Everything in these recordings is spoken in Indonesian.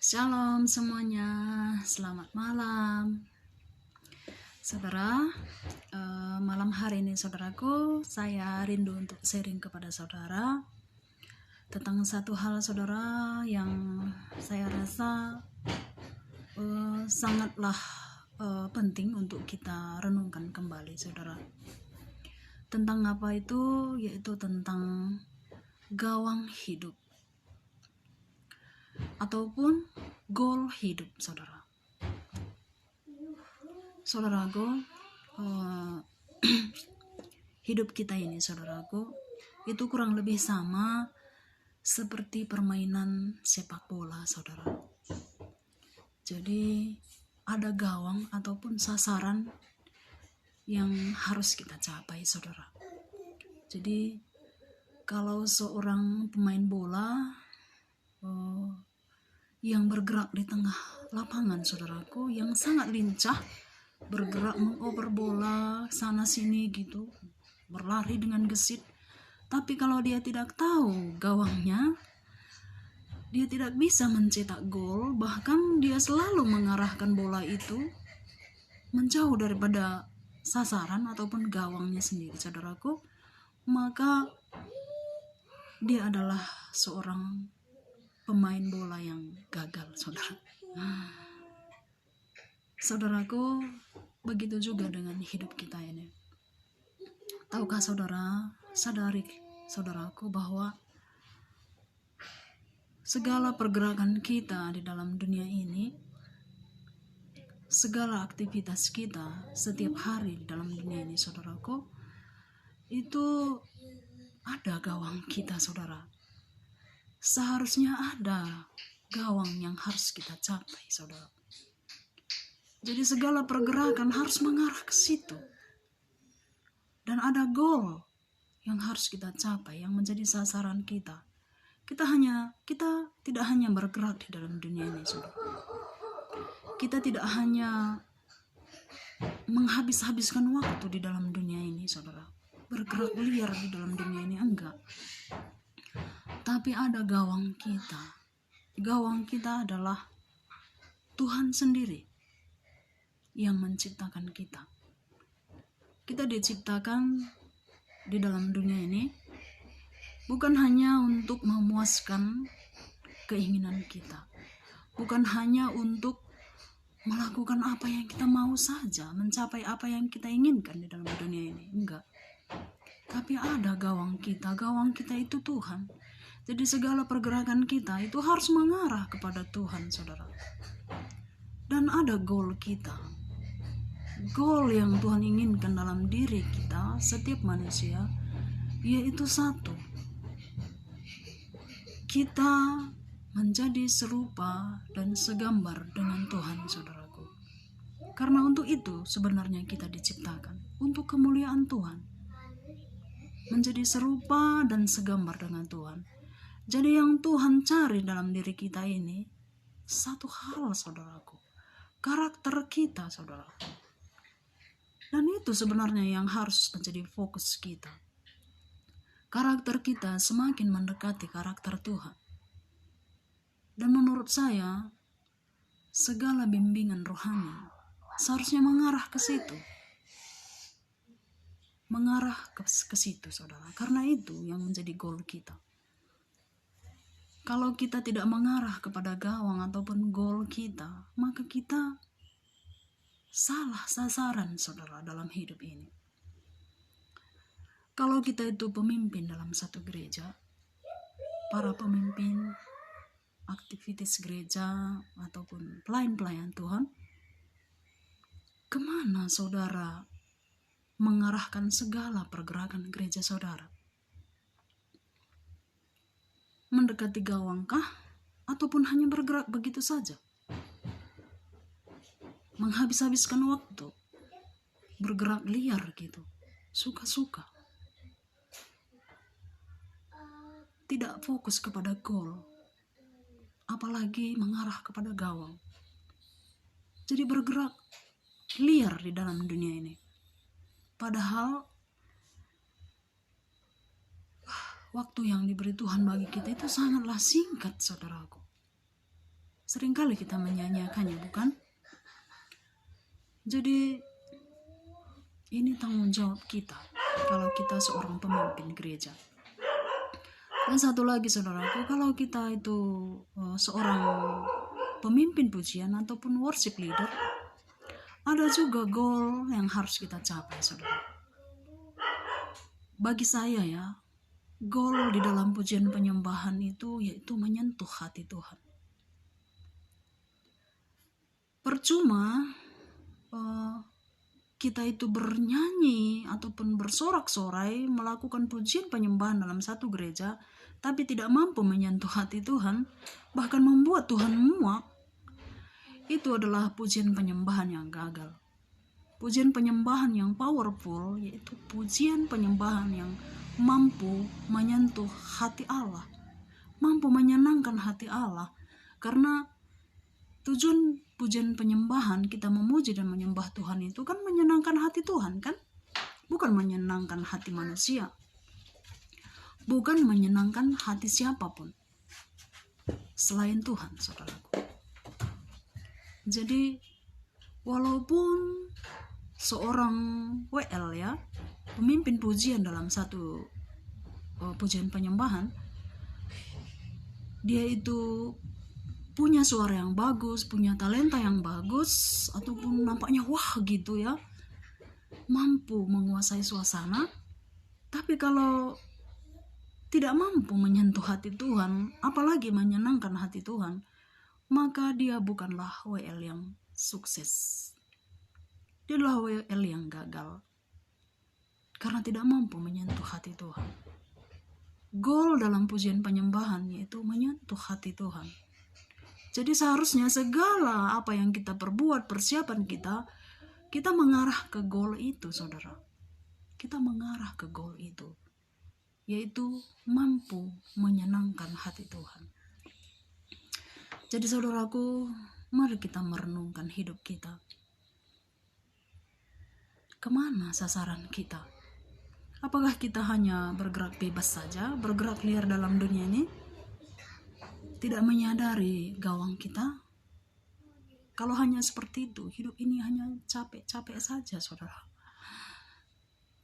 Shalom semuanya, selamat malam. Saudara, malam hari ini saudaraku, saya rindu untuk sharing kepada saudara tentang satu hal saudara yang saya rasa sangatlah penting untuk kita renungkan kembali saudara. Tentang apa itu? Yaitu tentang gawang hidup ataupun goal hidup saudara. Saudaraku, hidup kita ini saudaraku itu kurang lebih sama seperti permainan sepak bola saudara. Jadi ada gawang ataupun sasaran yang harus kita capai saudara. Jadi kalau seorang pemain bola yang bergerak di tengah lapangan saudaraku, yang sangat lincah, bergerak mengoper bola sana sini gitu, berlari dengan gesit. Tapi kalau dia tidak tahu gawangnya, dia tidak bisa mencetak gol. Bahkan dia selalu mengarahkan bola itu menjauh daripada sasaran ataupun gawangnya sendiri saudaraku, maka dia adalah seorang pemain bola yang gagal saudara. Saudaraku, begitu juga dengan hidup kita ini. Tahukah saudara, sadari saudaraku bahwa segala pergerakan kita di dalam dunia ini, segala aktivitas kita setiap hari di dalam dunia ini saudaraku, itu ada gawang kita saudara. Seharusnya ada gawang yang harus kita capai saudara. Jadi segala pergerakan harus mengarah ke situ. Dan ada goal yang harus kita capai, yang menjadi sasaran kita. Kita tidak hanya bergerak di dalam dunia ini saudara. Kita tidak hanya menghabiskan waktu di dalam dunia ini saudara, bergerak liar di dalam dunia ini, enggak. Tapi ada gawang kita. Gawang kita adalah Tuhan sendiri yang menciptakan kita. Kita diciptakan di dalam dunia ini bukan hanya untuk memuaskan keinginan kita, bukan hanya untuk melakukan apa yang kita mau saja, mencapai apa yang kita inginkan di dalam dunia ini, enggak. Tapi ada gawang kita. Gawang kita itu Tuhan. Jadi segala pergerakan kita itu harus mengarah kepada Tuhan saudara. Dan ada goal kita. Goal yang Tuhan inginkan dalam diri kita, setiap manusia, yaitu satu. Kita menjadi serupa dan segambar dengan Tuhan saudaraku. Karena untuk itu sebenarnya kita diciptakan, untuk kemuliaan Tuhan. Menjadi serupa dan segambar dengan Tuhan. Jadi yang Tuhan cari dalam diri kita ini satu hal saudaraku, karakter kita saudaraku. Dan itu sebenarnya yang harus menjadi fokus kita. Karakter kita semakin mendekati karakter Tuhan. Dan menurut saya segala bimbingan rohani seharusnya mengarah ke situ. Mengarah ke situ saudara. Karena itu yang menjadi goal kita. Kalau kita tidak mengarah kepada gawang ataupun goal kita, maka kita salah sasaran saudara dalam hidup ini. Kalau kita itu pemimpin dalam satu gereja, para pemimpin, aktivitas gereja ataupun pelayan-pelayan Tuhan, kemana saudara mengarahkan segala pergerakan gereja saudara? Mendekati gawangkah ataupun hanya bergerak begitu saja? Menghabis-habiskan waktu, bergerak liar gitu, suka-suka. Tidak fokus kepada goal, apalagi mengarah kepada gawang. Jadi bergerak liar di dalam dunia ini. Padahal waktu yang diberi Tuhan bagi kita itu sangatlah singkat saudaraku. Seringkali kita menyanyiakannya, bukan? Jadi ini tanggung jawab kita kalau kita seorang pemimpin gereja. Dan satu lagi saudaraku, kalau kita itu seorang pemimpin pujian ataupun worship leader, ada juga goal yang harus kita capai, saudara. Bagi saya ya, goal di dalam pujian penyembahan itu yaitu menyentuh hati Tuhan. Percuma kita itu bernyanyi ataupun bersorak-sorai melakukan pujian penyembahan dalam satu gereja, tapi tidak mampu menyentuh hati Tuhan, bahkan membuat Tuhan muak. Itu adalah pujian penyembahan yang gagal. Pujian penyembahan yang powerful yaitu pujian penyembahan yang mampu menyentuh hati Allah, mampu menyenangkan hati Allah. Karena tujuan pujian penyembahan, kita memuji dan menyembah Tuhan itu kan menyenangkan hati Tuhan, kan? Bukan menyenangkan hati manusia, bukan menyenangkan hati siapapun selain Tuhan, saudaraku. Jadi walaupun seorang WL ya, pemimpin pujian dalam satu pujian penyembahan, dia itu punya suara yang bagus, punya talenta yang bagus, ataupun nampaknya wah gitu ya, mampu menguasai suasana, tapi kalau tidak mampu menyentuh hati Tuhan, apalagi menyenangkan hati Tuhan, maka dia bukanlah WL yang sukses. Dia adalah WL yang gagal karena tidak mampu menyentuh hati Tuhan. Goal dalam pujian penyembahan yaitu menyentuh hati Tuhan. Jadi seharusnya segala apa yang kita perbuat, persiapan kita mengarah ke goal itu, saudara. Kita mengarah ke goal itu, yaitu mampu menyenangkan hati Tuhan. Jadi saudaraku, mari kita merenungkan hidup kita. Kemana sasaran kita? Apakah kita hanya bergerak bebas saja, bergerak liar dalam dunia ini? Tidak menyadari gawang kita? Kalau hanya seperti itu, hidup ini hanya capek-capek saja, saudara.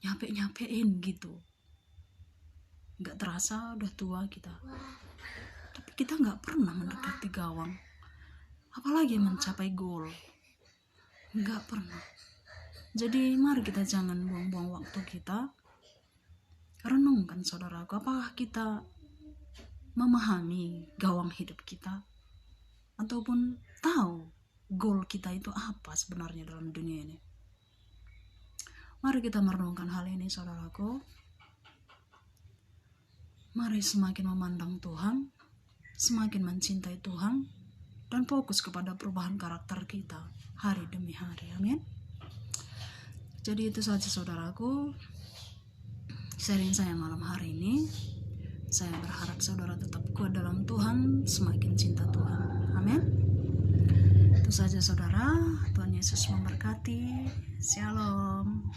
Nyapek-nyapein gitu. Gak terasa udah tua kita. Tapi kita gak pernah mendekati gawang. Apalagi mencapai goal. Gak pernah. Jadi mari kita jangan buang-buang waktu kita. Renungkan saudaraku, apakah kita memahami gawang hidup kita? Ataupun tahu goal kita itu apa sebenarnya dalam dunia ini? Mari kita merenungkan hal ini saudaraku. Mari semakin memandang Tuhan, semakin mencintai Tuhan, dan fokus kepada perubahan karakter kita hari demi hari. Amin. Jadi itu saja saudaraku, sharing saya malam hari ini. Saya berharap saudara tetap kuat dalam Tuhan, semakin cinta Tuhan. Amin. Itu saja saudara. Tuhan Yesus memberkati. Shalom.